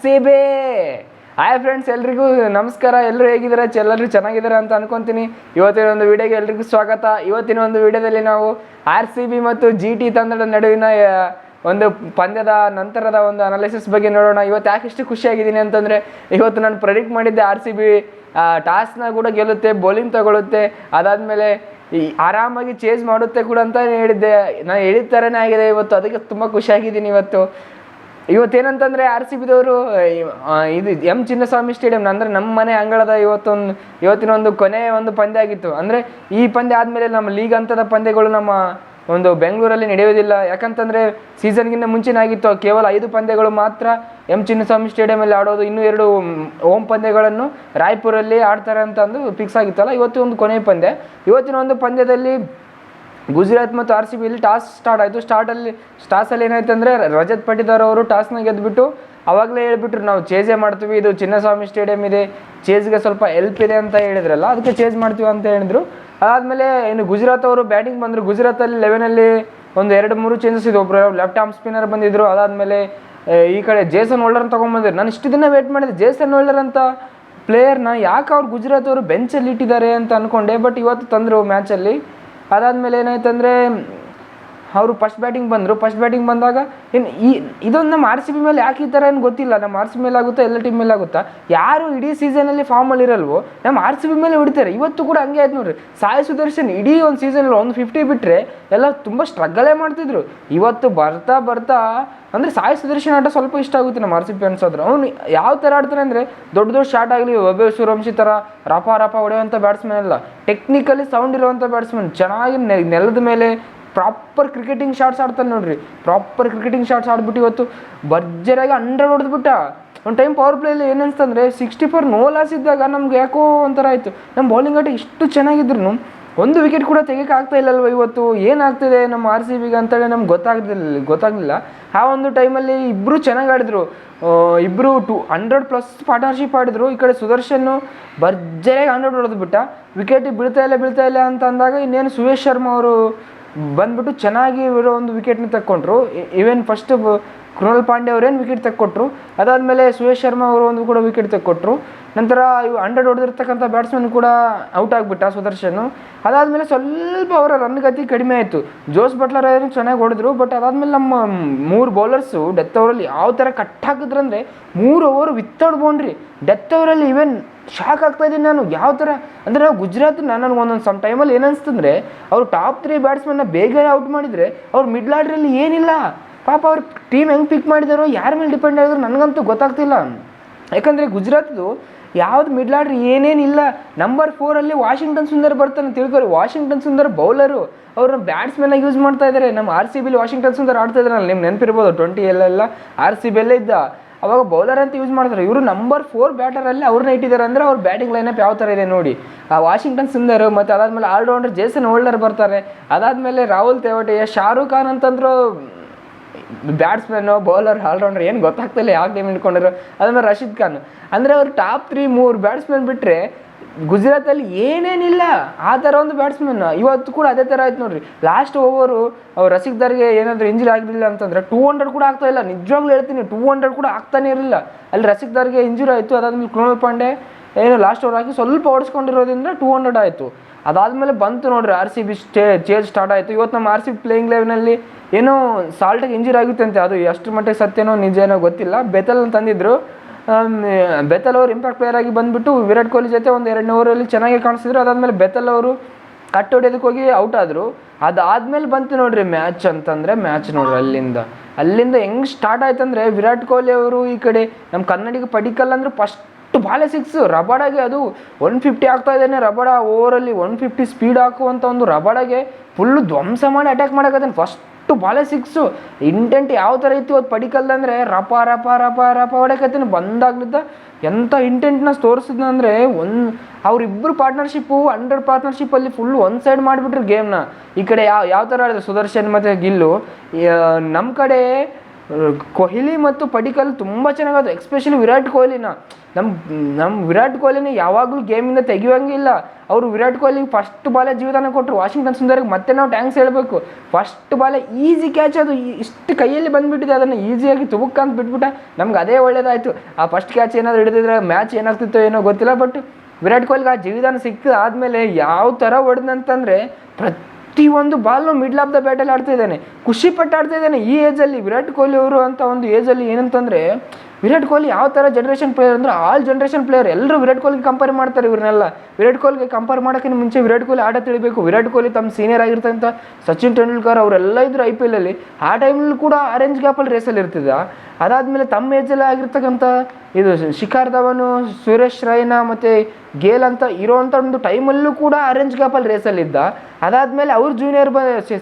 RCB. Hi friends, ಎಲ್ರಿಗೂ ನಮಸ್ಕಾರ. ಎಲ್ಲರೂ ಹೇಗಿದ್ದಾರೆ? ಎಲ್ಲರೂ ಚೆನ್ನಾಗಿದ್ದಾರೆ ಅಂತ ಅನ್ಕೊಂತೀನಿ. ಇವತ್ತಿನ ಒಂದು ವಿಡಿಯೋಗೆ ಎಲ್ರಿಗೂ ಸ್ವಾಗತ. ಇವತ್ತಿನ ಒಂದು ವಿಡಿಯೋದಲ್ಲಿ ನಾವು RCB ಮತ್ತು GT ತಂಡದ ನಡುವಿನ ಒಂದು ಪಂದ್ಯದ ನಂತರದ ಒಂದು ಅನಾಲಿಸಿಸ್ ಬಗ್ಗೆ ನೋಡೋಣ. ಇವತ್ತು ಯಾಕೆ ಇಷ್ಟು ಖುಷಿಯಾಗಿದ್ದೀನಿ ಅಂತಂದರೆ, ಇವತ್ತು ನಾನು ಪ್ರೆಡಿಕ್ಟ್ ಮಾಡಿದ್ದೆ RCB ಟಾಸ್ನ ಕೂಡ ಗೆಲ್ಲುತ್ತೆ, ಬೌಲಿಂಗ್ ತಗೊಳುತ್ತೆ, ಅದಾದಮೇಲೆ ಆರಾಮಾಗಿ ಚೇಸ್ ಮಾಡುತ್ತೆ ಕೂಡ ಅಂತ ಹೇಳಿದ್ದೆ. ನಾನು ಹೇಳಿದ ಥರನೇ ಆಗಿದೆ ಇವತ್ತು. ಅದಕ್ಕೆ ತುಂಬ ಖುಷಿಯಾಗಿದ್ದೀನಿ ಇವತ್ತೇನಂತಂದರೆ RCBದವರು ಇದು ಚಿನ್ನಸ್ವಾಮಿ ಸ್ಟೇಡಿಯಂ ಅಂದರೆ ನಮ್ಮ ಮನೆ ಅಂಗಳದ ಇವತ್ತಿನ ಒಂದು ಕೊನೆಯ ಒಂದು ಪಂದ್ಯ ಆಗಿತ್ತು. ಅಂದರೆ ಈ ಪಂದ್ಯ ಆದಮೇಲೆ ನಮ್ಮ ಲೀಗ್ ಹಂತದ ಪಂದ್ಯಗಳು ನಮ್ಮ ಒಂದು ಬೆಂಗಳೂರಲ್ಲಿ ನಡೆಯೋದಿಲ್ಲ. ಯಾಕಂತಂದರೆ ಸೀಸನ್ಗಿಂತ ಮುಂಚೆನೇ ಆಗಿತ್ತು, ಕೇವಲ 5 ಪಂದ್ಯಗಳು ಮಾತ್ರ ಚಿನ್ನಸ್ವಾಮಿ ಸ್ಟೇಡಿಯಮಲ್ಲಿ ಆಡೋದು, ಇನ್ನೂ 2 ಹೋಮ್ ಪಂದ್ಯಗಳನ್ನು ರಾಯ್ಪುರಲ್ಲಿ ಆಡ್ತಾರೆ ಅಂತ ಅಂದು ಫಿಕ್ಸ್ ಆಗಿತ್ತಲ್ಲ. ಇವತ್ತು ಒಂದು ಕೊನೆಯ ಪಂದ್ಯ. ಇವತ್ತಿನ ಒಂದು ಪಂದ್ಯದಲ್ಲಿ ಗುಜರಾತ್ ಮತ್ತು RCBಯಲ್ಲಿ ಟಾಸ್ ಸ್ಟಾರ್ಟ್ ಆಯಿತು. ಟಾಸಲ್ಲಿ ಏನಾಯ್ತು ಅಂದರೆ, ರಜತ್ ಪಟಿದಾರ್ ಅವರು ಟಾಸ್ನ ಗೆದ್ದುಬಿಟ್ಟು ಅವಾಗಲೇ ಹೇಳ್ಬಿಟ್ರು, ನಾವು ಚೇಸೇ ಮಾಡ್ತೀವಿ, ಇದು ಚಿನ್ನಸ್ವಾಮಿ ಸ್ಟೇಡಿಯಂ ಇದೆ, ಚೇಸ್ಗೆ ಸ್ವಲ್ಪ ಹೆಲ್ಪ್ ಇದೆ ಅಂತ ಹೇಳಿದ್ರಲ್ಲ, ಅದಕ್ಕೆ ಚೇಸ್ ಮಾಡ್ತೀವಿ ಅಂತ ಹೇಳಿದ್ರು. ಅದಾದಮೇಲೆ ಇನ್ನು ಗುಜರಾತ್ ಅವರು ಬ್ಯಾಟಿಂಗ್ ಬಂದರು. ಗುಜರಾತಲ್ಲಿ 11ಲ್ಲಿ ಒಂದು 2-3 ಚೇಂಜಸ್ ಇದೆ. ಒಬ್ಬರು ಲೆಫ್ಟ್ ಆರ್ಮ್ ಸ್ಪಿನ್ನರ್ ಬಂದಿದ್ದರು. ಅದಾದಮೇಲೆ ಈ ಕಡೆ ಜೇಸನ್ ಹೋಲ್ಡರ್ ತೊಗೊಂಬಂದಿದ್ರು. ನಾನು ಇಷ್ಟು ದಿನ ವೇಟ್ ಮಾಡಿದೆ, ಜೇಸನ್ ಹೋಲ್ಡರ್ ಅಂತ ಪ್ಲೇಯರ್ನ ಯಾಕೆ ಅವ್ರು ಗುಜರಾತ್ ಅವರು ಬೆಂಚಲ್ಲಿ ಇಟ್ಟಿದ್ದಾರೆ ಅಂತ ಅಂದ್ಕೊಂಡೆ. ಬಟ್ ಇವತ್ತು ತಂದರು ಮ್ಯಾಚಲ್ಲಿ. ಅದಾದಮೇಲೆ ಏನಾಯ್ತು ಅಂದರೆ, ಅವರು ಫಸ್ಟ್ ಬ್ಯಾಟಿಂಗ್ ಬಂದಾಗ ಇದೊಂದು ನಮ್ಮ RCB ಮೇಲೆ ಯಾಕೆ ಈ ಥರ ಏನು ಗೊತ್ತಿಲ್ಲ. ನಮ್ಮ RCB ಮೇಲೆ ಆಗುತ್ತಾ, ಎಲ್ಲ ಟೀಮ್ ಮೇಲೆ ಆಗುತ್ತಾ, ಯಾರು ಇಡೀ ಸೀಸನಲ್ಲಿ ಫಾರ್ಮಲ್ಲಿ ಇರಲ್ವೋ ನಮ್ಮ RCB ಮೇಲೆ ಹೊಡಿತಾರೆ. ಇವತ್ತು ಕೂಡ ಹಂಗೆ ಆಯ್ತು ನೋಡ್ರಿ. ಸಾಯಿ ಸುದರ್ಶನ್ ಇಡೀ ಒಂದು ಸೀಸನಲ್ಲಿ 150 ಬಿಟ್ಟರೆ ಎಲ್ಲ ತುಂಬ ಸ್ಟ್ರಗಲೇ ಮಾಡ್ತಿದ್ರು. ಇವತ್ತು ಬರ್ತಾ ಅಂದರೆ ಸಾಯಿ ಸುದರ್ಶನ್ ಆಟ ಸ್ವಲ್ಪ ಇಷ್ಟ ಆಗುತ್ತೆ ನಮ್ಮ RCB ಫ್ಯಾನ್ಸ್ ಆದ್ರೆ. ಅವ್ನು ಯಾವ ಥರ ಆಡ್ತಾನೆ ಅಂದರೆ, ದೊಡ್ಡ ಶಾಟ್ ಆಗಲಿ, ವೈಭವ್ ಸೂರ್ಯವಂಶಿ ಥರ ರಪ ಹೊಡೆಯುವಂಥ ಬ್ಯಾಟ್ಸ್ಮನ್ ಅಲ್ಲ, ಟೆಕ್ನಿಕಲಿ ಸೌಂಡ್ ಇರುವಂಥ ಬ್ಯಾಟ್ಸ್ಮನ್. ಚೆನ್ನಾಗಿ ನೆಲದ ಮೇಲೆ ಪ್ರಾಪರ್ ಕ್ರಿಕೆಟಿಂಗ್ ಶಾಟ್ಸ್ ಆಡ್ತಾನೆ ನೋಡ್ರಿ. ಪ್ರಾಪರ್ ಕ್ರಿಕೆಟಿಂಗ್ ಶಾಟ್ಸ್ ಆಡ್ಬಿಟ್ಟು ಇವತ್ತು ಭರ್ಜರಿಯಾಗಿ 100 ಹೊಡೆದ್ಬಿಟ್ಟ. ಒಂದು ಟೈಮ್ ಪವರ್ ಪ್ಲೇಯಲ್ಲಿ ಏನು ಅನಿಸ್ತಂದರೆ, 64 ನೋ ಲಾಸ್ ಇದ್ದಾಗ ನಮ್ಗೆ ಯಾಕೋ ಒಂಥರ ಆಯಿತು. ನಮ್ಮ ಬೌಲಿಂಗ್ ಆಟ ಇಷ್ಟು ಚೆನ್ನಾಗಿದ್ರು ಒಂದು ವಿಕೆಟ್ ಕೂಡ ತೆಗಿಯೋಕೆ ಆಗ್ತಾ ಇಲ್ಲಲ್ವ. ಇವತ್ತು ಏನಾಗ್ತಿದೆ ನಮ್ಮ RCBಗೆ ಅಂತೇಳಿ ನಮ್ಗೆ ಗೊತ್ತಾಗಲಿಲ್ಲ. ಆ ಒಂದು ಟೈಮಲ್ಲಿ ಇಬ್ಬರು ಚೆನ್ನಾಗಿ ಆಡಿದ್ರು. ಇಬ್ಬರು 100+ ಪಾರ್ಟ್ನರ್ಶಿಪ್ ಆಡಿದ್ರು. ಈ ಕಡೆ ಸುದರ್ಶನ್ ಭರ್ಜರಿಯಾಗಿ 100 ಹೊಡೆದ್ಬಿಟ್ಟ. ವಿಕೆಟ್ ಬೀಳ್ತಾ ಇಲ್ಲ ಅಂತ ಅಂದಾಗ ಇನ್ನೇನು ಸುರೇಶ್ ಶರ್ಮಾ ಅವರು ಬಂದ್ಬಿಟ್ಟು ಚೆನ್ನಾಗಿ ಇರೋ ಒಂದು ವಿಕೆಟ್ನ ತಕ್ಕೊಂಡ್ರು. ಈವನ್ ಫಸ್ಟ್ ಕೃಣಾಲ್ ಪಾಂಡ್ಯ ಅವರೇನು ವಿಕೆಟ್ ತಕ್ಕೊಟ್ರು. ಅದಾದಮೇಲೆ ಸುರೇಶ್ ಶರ್ಮಾ ಅವರು ಒಂದು ಕೂಡ ವಿಕೆಟ್ ತಕ್ಕೊಟ್ರು. ನಂತರ 100 ಹೊಡೆದಿರ್ತಕ್ಕಂಥ ಬ್ಯಾಟ್ಸ್ಮನ್ ಕೂಡ ಔಟ್ ಆಗಿಬಿಟ್ಟ ಸುದರ್ಶನ್. ಅದಾದಮೇಲೆ ಸ್ವಲ್ಪ ಅವರ ರನ್ ಗತಿ ಕಡಿಮೆ ಆಯಿತು. ಜೋಸ್ ಬಟ್ಲರ್ ಏನು ಚೆನ್ನಾಗಿ ಹೊಡೆದ್ರು. ಬಟ್ ಅದಾದಮೇಲೆ ನಮ್ಮ 3 ಬೌಲರ್ಸು ಡೆತ್ ಓವರಲ್ಲಿ ಯಾವ ಥರ ಕಟ್ ಹಾಕಿದ್ರಂದರೆ, 3 ಓವರ್ ವಿತೌಟ್ ಬೌಂಡ್ರಿ ಡೆತ್ ಓವರಲ್ಲಿ. ಈವನ್ ಶಾಕ್ ಆಗ್ತಾಯಿದ್ದೀನಿ ನಾನು, ಯಾವ ಥರ ಅಂದರೆ ಗುಜರಾತ್ ನನಗೆ ಒಂದೊಂದು ಸಮ್ ಟೈಮಲ್ಲಿ ಏನನ್ಸ್ತಂದರೆ, ಅವರು ಟಾಪ್ 3 ಬ್ಯಾಟ್ಸ್ಮನ್ನ ಬೇಗ ಔಟ್ ಮಾಡಿದರೆ ಅವ್ರು ಮಿಡ್ಲ್ ಆರ್ಡ್ರಲ್ಲಿ ಏನಿಲ್ಲ. ಪಾಪ ಅವ್ರ ಟೀಮ್ ಹೆಂಗೆ ಪಿಕ್ ಮಾಡಿದಾರೋ, ಯಾರ ಮೇಲೆ ಡಿಪೆಂಡ್ ಆಗಿದ್ರು ನನಗಂತೂ ಗೊತ್ತಾಗ್ತಿಲ್ಲ. ಯಾಕಂದರೆ ಗುಜರಾತ್ದು ಯಾವುದು ಮಿಡ್ಲ್ ಆರ್ಡ್ರ್ ಏನೇನಿಲ್ಲ. ನಂಬರ್ 4ಅಲ್ಲಿ ವಾಷಿಂಗ್ಟನ್ ಸುಂದರ್ ಬರ್ತಾನೆ ತಿಳ್ಕೊರಿ. ವಾಷಿಂಗ್ಟನ್ ಸುಂದರ್ ಬೌಲರು, ಅವ್ರನ್ನ ಬ್ಯಾಟ್ಸ್ಮನ್ನಾಗಿ ಯೂಸ್ ಮಾಡ್ತಾ ಇದ್ದಾರೆ. ನಮ್ಮ RCBಲಿ ವಾಷಿಂಗ್ಟನ್ ಸುಂದರ್ ಆಡ್ತಾ ಇದ್ರಲ್ಲ, ನಿಮ್ಗೆ ನೆನಪಿರ್ಬೋದು, 20 RCBಯಲ್ಲೇ ಇದ್ದ. ಅವಾಗ ಬೌಲರ್ ಅಂತ ಯೂಸ್ ಮಾಡ್ತಾರೆ. ಇವರು ನಂಬರ್ 4 ಬ್ಯಾಟರಲ್ಲಿ ಅವ್ರನ್ನ ಇಟ್ಟಿದ್ದಾರೆ. ಅಂದರೆ ಅವ್ರ ಬ್ಯಾಟಿಂಗ್ ಲೈನಪ್ ಯಾವ ಥರ ಇದೆ ನೋಡಿ. ಆ ವಾಷಿಂಗ್ಟನ್ ಸುಂದರ್ ಮತ್ತು ಅದಾದಮೇಲೆ ಆಲ್ರೌಂಡರ್ ಜೇಸನ್ ಹೋಲ್ಡರ್ ಬರ್ತಾರೆ. ಅದಾದಮೇಲೆ ರಾಹುಲ್ ತೆವಾಟಿಯಾ, ಶಾರುಖ್ ಖಾನ್ ಅಂತಂದ್ರು ಬ್ಯಾಟ್ಸ್ಮನ್ನು, ಬೌಲರ್, ಆಲ್ರೌಂಡರ್ ಏನು ಗೊತ್ತಾಗ್ತಿಲ್ಲ ಯಾವ ಟೀಮ್ ಇಟ್ಕೊಂಡಿರೋ. ಅದಾದ್ಮೇಲೆ ರಶೀದ್ ಖಾನ್. ಅಂದರೆ ಅವ್ರು ಟಾಪ್ 3 ಬ್ಯಾಟ್ಸ್ಮನ್ ಬಿಟ್ಟರೆ ಗುಜರಾತಲ್ಲಿ ಏನೇನಿಲ್ಲ. ಆ ಥರ ಒಂದು ಬ್ಯಾಟ್ಸ್ಮನ್. ಇವತ್ತು ಕೂಡ ಅದೇ ಥರ ಆಯ್ತು ನೋಡ್ರಿ. ಲಾಸ್ಟ್ ಓವರು ಅವ್ರು ರಸಿಕ್ದಾರ್ಗೆ ಏನಾದರೂ ಇಂಜರಿ ಆಗಲಿಲ್ಲ ಅಂತಂದರೆ 200 ಕೂಡ ಆಗ್ತಾ ಇಲ್ಲ. ನಿಜವಾಗ್ಲೂ ಹೇಳ್ತೀನಿ, 200 ಕೂಡ ಆಗ್ತಾನೆ ಇರಲಿಲ್ಲ. ಅಲ್ಲಿ ರಸಿಕ್ದಾರ್ಗೆ ಇಂಜುರಿ ಆಯಿತು. ಅದಾದಮೇಲೆ ಕೃಣಾಲ್ ಪಾಂಡೆ ಏನು ಲಾಸ್ಟ್ ಓವರ್ ಹಾಕಿ ಸ್ವಲ್ಪ ಓಡಿಸ್ಕೊಂಡಿರೋದ್ರಿಂದ 200 ಆಯಿತು. ಅದಾದಮೇಲೆ ಬಂತು ನೋಡ್ರಿ RCB ಚೇಂಜ್ ಸ್ಟಾರ್ಟ್ ಆಯಿತು. ಇವತ್ತು ನಮ್ಮ RCB ಪ್ಲೇಯಿಂಗ್ ಲೆವೆನಲ್ಲಿ ಏನೋ ಸಾಲ್ಟಿಗೆ ಇಂಜುರಿ ಆಗುತ್ತೆ ಅಂತೆ. ಅದು ಎಷ್ಟು ಮಟ್ಟಿಗೆ ಸತ್ಯನೋ ನಿಜನೋ ಗೊತ್ತಿಲ್ಲ. ಬೆತಲ್ ತಂದಿದ್ರು. ಬೆತಲ್ ಅವರು ಇಂಪ್ಯಾಕ್ಟ್ ಪ್ಲೇಯರ್ ಆಗಿ ಬಂದುಬಿಟ್ಟು ವಿರಾಟ್ ಕೊಹ್ಲಿ ಜೊತೆ ಒಂದು 2 ಓವರಲ್ಲಿ ಚೆನ್ನಾಗಿ ಕಾಣಿಸಿದ್ರು. ಅದಾದಮೇಲೆ ಬೆತಲ್ ಅವರು ಕಟ್ ಹೊಡೆಯೋದಕ್ಕೆ ಹೋಗಿ ಔಟ್ ಆದರು. ಅದಾದಮೇಲೆ ಬಂತು ನೋಡ್ರಿ ಮ್ಯಾಚ್ ಅಂತಂದರೆ, ಮ್ಯಾಚ್ ನೋಡ್ರಿ ಅಲ್ಲಿಂದ ಹೆಂಗೆ ಸ್ಟಾರ್ಟ್ ಆಯ್ತಂದರೆ, ವಿರಾಟ್ ಕೊಹ್ಲಿ ಅವರು ಈ ಕಡೆ ನಮ್ಮ ಕನ್ನಡಿಗ ಪಡಿಕಲ್ ಅಂದರೆ ಫಸ್ಟ್ ಬಾಲೆ 6 ರಬಾಡಾಗೆ, ಅದು 150 ಆಗ್ತಾ ಇದ್ದಾನೆ ರಬಾಡ. ಓವರಲ್ಲಿ 150 ಸ್ಪೀಡ್ ಹಾಕುವಂಥ ಒಂದು ರಬಾಡಾಗೆ ಫುಲ್ಲು ಧ್ವಂಸ ಮಾಡಿ ಅಟ್ಯಾಕ್ ಮಾಡೋಕತ್ತಾನೆ. ಫಸ್ಟ್ ಬಾಲೆ 6 ಇಂಟೆಂಟ್ ಯಾವ ಥರ ಇತ್ತು ಅದು ಪಡಿಕಲ್ದಂದರೆ, ರಪ ಹೊಡೆಕತ್ತೀನಿ ಬಂದಾಗ್ಲಿದ್ದ. ಎಂಥ ಇಂಟೆಂಟ್ನ ತೋರಿಸಿದ್ನಂದರೆ, ಅವರಿಬ್ಬರು ಪಾರ್ಟ್ನರ್ಶಿಪ್ಪು 100 ಪಾರ್ಟ್ನರ್ಶಿಪ್ಪಲ್ಲಿ ಫುಲ್ ಒಂದು ಸೈಡ್ ಮಾಡಿಬಿಟ್ರು ಗೇಮ್ನ. ಈ ಕಡೆ ಯಾವ ಥರ ಆಡಿದ್ರು ಸುದರ್ಶನ್ ಮತ್ತು ಗಿಲ್ಲು. ನಮ್ಮ ಕಡೆ ಕೊಹ್ಲಿ ಮತ್ತು ಪಡಿಕಲ್ ತುಂಬ ಚೆನ್ನಾಗದು. ಎಸ್ಪೆಷಲಿ ವಿರಾಟ್ ಕೊಹ್ಲಿನ ನಮ್ಮ ವಿರಾಟ್ ಕೊಹ್ಲಿನ ಯಾವಾಗಲೂ ಗೇಮಿಂದ ತೆಗಿಯೋಂಗಿಲ್ಲ. ಅವರು ವಿರಾಟ್ ಕೊಹ್ಲಿಗೆ ಫಸ್ಟ್ ಬಾಲೇ ಜೀವದಾನ ಕೊಟ್ಟರು. ವಾಷಿಂಗ್ಟನ್ ಸುಂದರ್ಗೆ ಮತ್ತೆ ನಾವು ಟ್ಯಾಂಕ್ಸ್ ಹೇಳಬೇಕು. ಫಸ್ಟ್ ಬಾಲೇ ಈಸಿ ಕ್ಯಾಚ್, ಅದು ಇಷ್ಟು ಕೈಯಲ್ಲಿ ಬಂದುಬಿಟ್ಟಿದೆ, ಅದನ್ನು ಈಸಿಯಾಗಿ ತುಬುಕ್ಕಂತ ಬಿಟ್ಬಿಟ್ಟ. ನಮ್ಗೆ ಅದೇ ಒಳ್ಳೇದಾಯಿತು. ಆ ಫಸ್ಟ್ ಕ್ಯಾಚ್ ಏನಾದರೂ ಹಿಡಿದಿದ್ರೆ ಮ್ಯಾಚ್ ಏನಾಗ್ತಿತ್ತೋ ಏನೋ ಗೊತ್ತಿಲ್ಲ. ಬಟ್ ವಿರಾಟ್ ಕೊಹ್ಲಿಗೆ ಆ ಜೀವದಾನ ಸಿಕ್ಕಿದ ಆದಮೇಲೆ ಯಾವ ಥರ ಹೊಡೆದಂತಂದರೆ ಪ್ರತಿಯೊಂದು ಬಾಲ್ನು ಮಿಡ್ಲ್ ಆಫ್ ದ ಬ್ಯಾಟಲ್ಲಿ ಆಡ್ತಾ ಇದ್ದಾನೆ, ಖುಷಿ ಪಟ್ಟು ಆಡ್ತಾ ಇದ್ದಾನೆ. ಈ ಏಜಲ್ಲಿ ವಿರಾಟ್ ಕೊಹ್ಲಿ ಅವರು ಅಂತ ಒಂದು ಏಜಲ್ಲಿ ಏನಂತಂದರೆ, ವಿರಾಟ್ ಕೊಹ್ಲಿ ಯಾವ ಥರ ಜನ್ರೇಷನ್ ಪ್ಲೇಯರ್ ಅಂದರೆ ಆಲ್ ಜನ್ರೇಷನ್ ಪ್ಲೇಯರ್. ಎಲ್ಲರೂ ವಿರಾಟ್ ಕೊಹ್ಲಿಗೆ ಕಂಪೇರ್ ಮಾಡ್ತಾರೆ ಇವ್ರನ್ನೆಲ್ಲ. ವಿರಾಟ್ ಕೊಹ್ಲಿಗೆ ಕಂಪೇರ್ ಮಾಡೋಕ್ಕಿಂತ ಮುಂಚೆ ವಿರಾಟ್ ಕೊಹ್ಲಿ ಆಟ ತಿಳಿಬೇಕು. ವಿರಾಟ್ ಕೊಹ್ಲಿ ತಮ್ಮ ಸೀನಿಯರ್ ಆಗಿರ್ತಂಥ ಸಚಿನ್ ತೆಂಡೂಲ್ಕರ್ ಅವರೆಲ್ಲ ಇದ್ರು IPL ಅಲ್ಲಿ. ಆ ಟೈಮಲ್ಲಿ ಕೂಡ ಆರೆಂಜ್ ಗ್ಯಾಪಲ್ಲಿ ರೇಸಲ್ಲಿ ಇರ್ತಿದ್ದ. ಅದಾದಮೇಲೆ ತಮ್ಮ ಏಜಲ್ಲಿ ಆಗಿರ್ತಕ್ಕಂಥ ಇದು ಶಿಖರ್ ಧವನ್, ಸುರೇಶ್ ರೈನಾ ಮತ್ತು ಗೇಲ್ ಅಂತ ಇರೋವಂಥ ಒಂದು ಟೈಮಲ್ಲೂ ಕೂಡ ಆರೆಂಜ್ ಗ್ಯಾಪಲ್ಲಿ ರೇಸಲ್ಲಿದ್ದ. ಅದಾದಮೇಲೆ ಅವ್ರ ಜೂನಿಯರ್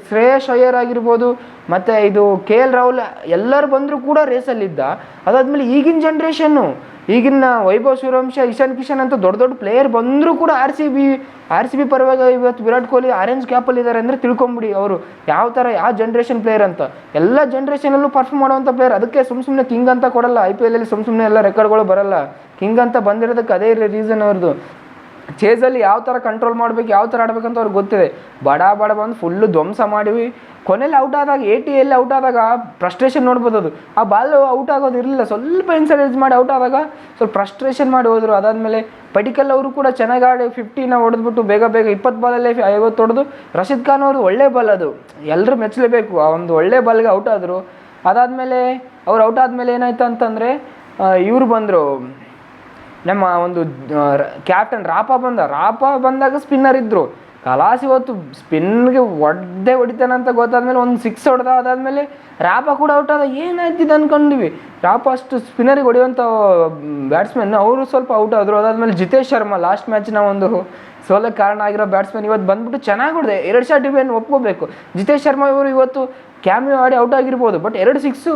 ಶ್ರೇಯಸ್ ಅಯ್ಯರ್ ಆಗಿರ್ಬೋದು, ಮತ್ತು ಇದು KL ರಾಹುಲ್ ಎಲ್ಲರೂ ಬಂದರೂ ಕೂಡ ರೇಸಲ್ಲಿದ್ದ. ಅದಾದಮೇಲೆ ಈಗಿನ ಜನ್ರೇಷನ್ನು, ಈಗಿನ ವೈಭವ್ ಸೂರ್ಯವಂಶ, ಇಶಾನ್ ಕಿಶನ್ ಅಂತ ದೊಡ್ಡ ದೊಡ್ಡ ಪ್ಲೇಯರ್ ಬಂದರೂ ಕೂಡ ಆರ್ ಸಿ ಬಿ ಪರವಾಗಿ ಇವತ್ತು ವಿರಾಟ್ ಕೊಹ್ಲಿ ಆರೆಂಜ್ ಕ್ಯಾಪಲ್ಲಿ ಇದ್ದಾರೆ ಅಂದರೆ ತಿಳ್ಕೊಂಬಿಡಿ ಅವರು ಯಾವ ಥರ ಯಾವ ಜನ್ರೇಷನ್ ಪ್ಲೇಯರ್ ಅಂತ. ಎಲ್ಲ ಜನ್ರೇಷನಲ್ಲೂ ಪರ್ಫಾರ್ಮ್ ಮಾಡುವಂಥ ಪ್ಲೇಯರ್. ಅದಕ್ಕೆ ಸುಮ್ಮನೆ ಕಿಂಗ್ ಅಂತ ಕೊಡಲ್ಲ. IPL ಅಲ್ಲಿ ಸುಮ್ಮನೆ ಎಲ್ಲ ರೆಕಾರ್ಡ್ಗಳು ಬರಲ್ಲ. ಕಿಂಗ್ ಅಂತ ಬಂದಿರೋದಕ್ಕೆ ಅದೇ ರೀಸನ್ ಅವ್ರದ್ದು. ಚೇಸಲ್ಲಿ ಯಾವ ಥರ ಕಂಟ್ರೋಲ್ ಮಾಡಬೇಕು, ಯಾವ ಥರ ಆಡಬೇಕಂತ ಅವ್ರಿಗೆ ಗೊತ್ತಿದೆ. ಬಡ ಬಂದು ಫುಲ್ಲು ಧ್ವಂಸ ಮಾಡಿವಿ. ಕೊನೆಯಲ್ಲಿ ಔಟ್ ಆದಾಗ 80 ಔಟ್ ಆದಾಗ ಫ್ರಸ್ಟ್ರೇಷನ್ ನೋಡ್ಬೋದು. ಅದು ಆ ಬಾಲ್ ಔಟ್ ಆಗೋದು ಇರಲಿಲ್ಲ, ಸ್ವಲ್ಪ ಇನ್ಸೈಡ್ ಮಾಡಿ ಔಟ್ ಆದಾಗ ಸ್ವಲ್ಪ ಫ್ರಸ್ಟ್ರೇಷನ್ ಮಾಡಿ ಹೋದರು. ಅದಾದಮೇಲೆ ಪಡಿಕಲ್ ಅವರು ಕೂಡ ಚೆನ್ನಾಗಿ ಆಡಿ 50ನ ಹೊಡೆದ್ಬಿಟ್ಟು ಬೇಗ 20 ಬಾಲಲ್ಲೇ 50 ಹೊಡೆದು. ರಶೀದ್ ಖಾನ್ ಅವರು ಒಳ್ಳೆ ಬಾಲ್, ಅದು ಎಲ್ಲರೂ ಮೆಚ್ಚಲೇಬೇಕು. ಆ ಒಂದು ಒಳ್ಳೆ ಬಾಲ್ಗೆ ಔಟ್ ಆದರು. ಅದಾದಮೇಲೆ ಅವ್ರು ಔಟ್ ಆದಮೇಲೆ ಏನಾಯ್ತು ಅಂತಂದರೆ, ಇವರು ಬಂದರು, ನಮ್ಮ ಒಂದು ಕ್ಯಾಪ್ಟನ್ ರಾಪ ಬಂದಾಗ ಸ್ಪಿನ್ನರ್ ಇದ್ದರು. ಕಲಾಸ್ ಇವತ್ತು ಸ್ಪಿನ್ಗೆ ಹೊಡಿತಾನಂತ ಗೊತ್ತಾದ್ಮೇಲೆ ಒಂದು 6 ಹೊಡೆದ. ಅದಾದಮೇಲೆ ರಾಪ ಕೂಡ ಔಟ್ ಆದ. ಏನಾಯ್ತಿದೆ ಅಂದ್ಕೊಂಡಿವಿ. ರಾಪ ಅಷ್ಟು ಸ್ಪಿನ್ನರಿಗೆ ಹೊಡೆಯುವಂಥ ಬ್ಯಾಟ್ಸ್ಮನ್, ಅವರು ಸ್ವಲ್ಪ ಔಟ್ ಆದರು. ಅದಾದಮೇಲೆ ಜಿತೇಶ್ ಶರ್ಮಾ ಲಾಸ್ಟ್ ಮ್ಯಾಚಿನ ಒಂದು ಸೋಲಕ್ಕೆ ಕಾರಣ ಆಗಿರೋ ಬ್ಯಾಟ್ಸ್ಮನ್ ಇವತ್ತು ಬಂದ್ಬಿಟ್ಟು ಚೆನ್ನಾಗಿ ಹೊಡೆದೆ. 2 ಶಾಟ್ ಇವೇನು ಒಪ್ಕೋಬೇಕು. ಜಿತೇಶ್ ಶರ್ಮಾ ಇವರು ಇವತ್ತು ಕ್ಯಾಮಿಯೋ ಆಡಿ ಔಟ್ ಆಗಿರ್ಬೋದು, ಬಟ್ 2 ಸಿಕ್ಸು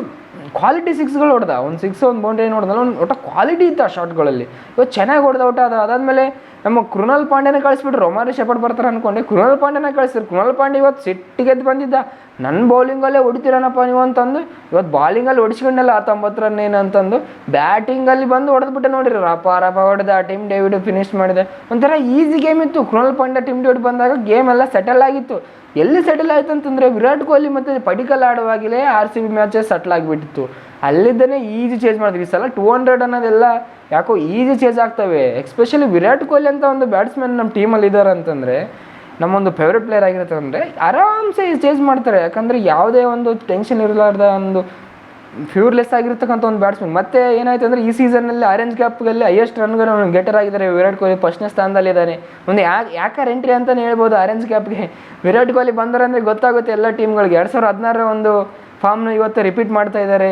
ಕ್ವಾಲಿಟಿ ಸಿಕ್ಸ್ಗಳು ಹೊಡೆದ. ಒಂದು 6 ಒಂದು ಬೌಂಡ್ರಿ ಏನು ಹೊಡೆದಲ್ಲ, ಒಂದು ಒಟ್ಟು ಕ್ವಾಲಿಟಿ ಇತ್ತು ಆ ಶಾಟ್ಗಳಲ್ಲಿ. ಇವತ್ತು ಚೆನ್ನಾಗಿ ಹೊಡೆದ ಔಟ್ ಆದ. ಅದಾದಮೇಲೆ ನಮ್ಮ ಕೃಣಾಲ್ ಪಾಂಡ್ಯನ ಕಳಿಸ್ಬಿಟ್ರು. ರೊಮಾರಿ ಶೆಪರ್ಡ್ ಬರ್ತಾರೆ ಅಂದ್ಕೊಂಡೆ, ಕೃಣಾಲ್ ಪಾಂಡ್ಯನ ಕಳಿಸಿದ್ರು. ಕೃಣಾಲ್ ಪಾಂಡ್ಯ ಇವತ್ತು ಸಿಟ್ಟಿಗೆದ್ದು ಬಂದಿದ್ದ. ನನ್ನ ಬೌಲಿಂಗಲ್ಲೇ ಹೊಡಿತೀರನಪ್ಪ ನೀವು ಅಂತಂದು. ಇವತ್ತು ಬಾಲಿಂಗಲ್ಲಿ ಹೊಡಿಸ್ಕೊಂಡೆಲ್ಲ 19 ರನ್ ಏನು ಅಂತಂದು ಬ್ಯಾಟಿಂಗಲ್ಲಿ ಬಂದು ಹೊಡೆದ್ಬಿಟ್ಟೆ ನೋಡಿರಿ. ರಾಪ ಹೊಡೆದ. ಟೀಮ್ ಡೇವಿಡ್ ಫಿನಿಶ್ ಮಾಡಿದೆ. ಒಂಥರ ಈಸಿ ಗೇಮ್ ಇತ್ತು. ಕೃಣಾಲ್ ಪಾಂಡ್ಯ ಟೀಮ್ ಡೇವಿಡ್ ಬಂದಾಗ ಗೇಮ್ ಎಲ್ಲ ಸೆಟಲ್ ಆಗಿತ್ತು. ಎಲ್ಲಿ ಸೆಟಲ್ ಆಯ್ತು ಅಂತಂದರೆ, ವಿರಾಟ್ ಕೊಹ್ಲಿ ಮತ್ತು ಪಡಿಕಲ್ ಆಡುವಾಗಲೇ RCB ಮ್ಯಾಚಸ್ ಸೆಟ್ಲ್ ಆಗಿಬಿಟ್ಟಿತ್ತು. ಅಲ್ಲಿದ್ದನೇ ಈಸಿ ಚೇಂಜ್ ಮಾಡಿದ್ವಿ. ಈ ಸಲ 200 ಅನ್ನೋದೆಲ್ಲ ಯಾಕೋ ಈಸಿ ಚೇಂಜ್ ಆಗ್ತವೆ. ಎಸ್ಪೆಷಲಿ ವಿರಾಟ್ ಕೊಹ್ಲಿ ಅಂತ ಒಂದು ಬ್ಯಾಟ್ಸ್ಮನ್ ನಮ್ಮ ಟೀಮಲ್ಲಿ ಇದ್ದಾರೆ ಅಂತಂದರೆ, ನಮ್ಮೊಂದು ಫೇವ್ರೇಟ್ ಪ್ಲೇಯರ್ ಆಗಿರುತ್ತೆ ಅಂದರೆ ಆರಾಮ್ಸೆ ಚೇಂಜ್ ಮಾಡ್ತಾರೆ. ಯಾಕಂದರೆ ಯಾವುದೇ ಒಂದು ಟೆನ್ಷನ್ ಇರಲಾರ್ದ ಒಂದು ಫ್ಯೂರ್ಲೆಸ್ ಆಗಿರ್ತಕ್ಕಂಥ ಒಂದು ಬ್ಯಾಟ್ಸ್ಮನ್. ಮತ್ತೆ ಏನಾಯ್ತು ಅಂದರೆ, ಈ ಸೀಸನ್ನಲ್ಲಿ ಆರೆಂಜ್ ಕ್ಯಾಪ್ಗಲ್ಲಿ ಹೈಯೆಸ್ಟ್ ರನ್ಗಳು ಗೆಟರ್ ಆಗಿದ್ದಾರೆ ವಿರಾಟ್ ಕೊಹ್ಲಿ. ಫಸ್ಟ್ನೇ ಸ್ಥಾನದಲ್ಲಿದ್ದಾನೆ. ಒಂದು ಯಾಕಾರ ಎಂಟ್ರಿ ಅಂತಲೇ ಹೇಳ್ಬೋದು ಆರೆಂಜ್ ಕ್ಯಾಪ್ಗೆ. ವಿರಾಟ್ ಕೊಹ್ಲಿ ಬಂದರೆ ಅಂದರೆ ಗೊತ್ತಾಗುತ್ತೆ ಎಲ್ಲ ಟೀಮ್ಗಳಿಗೆ. 2016 ಒಂದು ಫಾರ್ಮ್ನ ಇವತ್ತು ರಿಪೀಟ್ ಮಾಡ್ತಾ ಇದ್ದಾರೆ.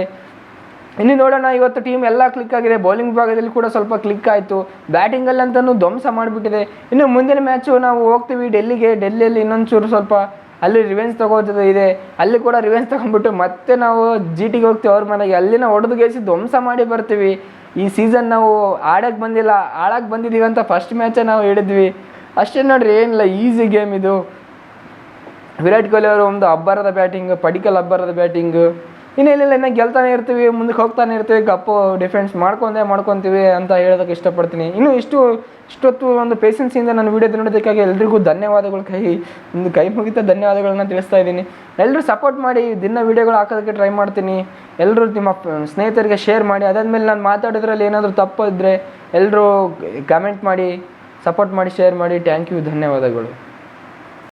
ಇನ್ನು ನೋಡೋಣ, ಇವತ್ತು ಟೀಮ್ ಎಲ್ಲ ಕ್ಲಿಕ್ ಆಗಿದೆ. ಬೌಲಿಂಗ್ ಭಾಗದಲ್ಲಿ ಕೂಡ ಸ್ವಲ್ಪ ಕ್ಲಿಕ್ ಆಯಿತು. ಬ್ಯಾಟಿಂಗಲ್ಲಿ ಅಂತಲೂ ಧ್ವಂಸ ಮಾಡಿಬಿಟ್ಟಿದೆ. ಇನ್ನು ಮುಂದಿನ ಮ್ಯಾಚು ನಾವು ಹೋಗ್ತೀವಿ ಡೆಲ್ಲಿಯಲ್ಲಿ ಇನ್ನೊಂಚೂರು ಸ್ವಲ್ಪ ಅಲ್ಲಿ ರಿವೆಂಜ್ ತೊಗೋತದೆ ಇದೆ. ಅಲ್ಲಿ ಕೂಡ ರಿವೆಂಜ್ ತೊಗೊಂಡ್ಬಿಟ್ಟು ಮತ್ತೆ ನಾವು GTಗೆ ಹೋಗ್ತೀವಿ ಅವ್ರ ಮನೆಗೆ. ಅಲ್ಲಿನ ಹೊಡೆದು ಗೆಲ್ಸಿ ಧ್ವಂಸ ಮಾಡಿ ಬರ್ತೀವಿ. ಈ ಸೀಸನ್ ನಾವು ಆಡಕ್ಕೆ ಬಂದಿದ್ದೀವಿ ಅಂತ ಫಸ್ಟ್ ಮ್ಯಾಚೇ ನಾವು ಹಿಡಿದ್ವಿ. ಅಷ್ಟೇ ನೋಡ್ರಿ, ಏನಿಲ್ಲ, ಈಸಿ ಗೇಮ್ ಇದು. ವಿರಾಟ್ ಕೊಹ್ಲಿ ಅವರು ಒಂದು ಅಬ್ಬರದ ಬ್ಯಾಟಿಂಗ್, ಪಡಿಕಲ್ ಅಬ್ಬರದ ಬ್ಯಾಟಿಂಗು. ಇನ್ನೇನಿಲ್ಲ ಗೆಲ್ತಾನೆ ಇರ್ತೀವಿ, ಮುಂದಕ್ಕೆ ಹೋಗ್ತಾನೆ ಇರ್ತೀವಿ, ಕಪ್ಪು ಡಿಫೆನ್ಸ್ ಮಾಡ್ಕೊತೀವಿ ಅಂತ ಹೇಳೋದಕ್ಕೆ ಇಷ್ಟಪಡ್ತೀನಿ. ಇನ್ನು ಇಷ್ಟೊತ್ತು ಒಂದು ಪೇಷನ್ಸಿಂದ ನಾನು ವೀಡಿಯೋ ನೋಡೋದಕ್ಕಾಗಿ ಎಲ್ರಿಗೂ ಧನ್ಯವಾದಗಳು. ಕೈ ಮುಗಿತ ಧನ್ಯವಾದಗಳನ್ನ ತಿಳಿಸ್ತಾ ಇದ್ದೀನಿ. ಎಲ್ಲರೂ ಸಪೋರ್ಟ್ ಮಾಡಿ. ದಿನ ವೀಡಿಯೋಗಳು ಹಾಕೋದಕ್ಕೆ ಟ್ರೈ ಮಾಡ್ತೀನಿ. ಎಲ್ಲರೂ ನಿಮ್ಮ ಸ್ನೇಹಿತರಿಗೆ ಶೇರ್ ಮಾಡಿ. ಅದಾದಮೇಲೆ ನಾನು ಮಾತಾಡೋದ್ರಲ್ಲಿ ಏನಾದರೂ ತಪ್ಪು ಇದ್ದರೆ ಎಲ್ಲರೂ ಕಮೆಂಟ್ ಮಾಡಿ, ಸಪೋರ್ಟ್ ಮಾಡಿ, ಶೇರ್ ಮಾಡಿ. ಥ್ಯಾಂಕ್ ಯು, ಧನ್ಯವಾದಗಳು.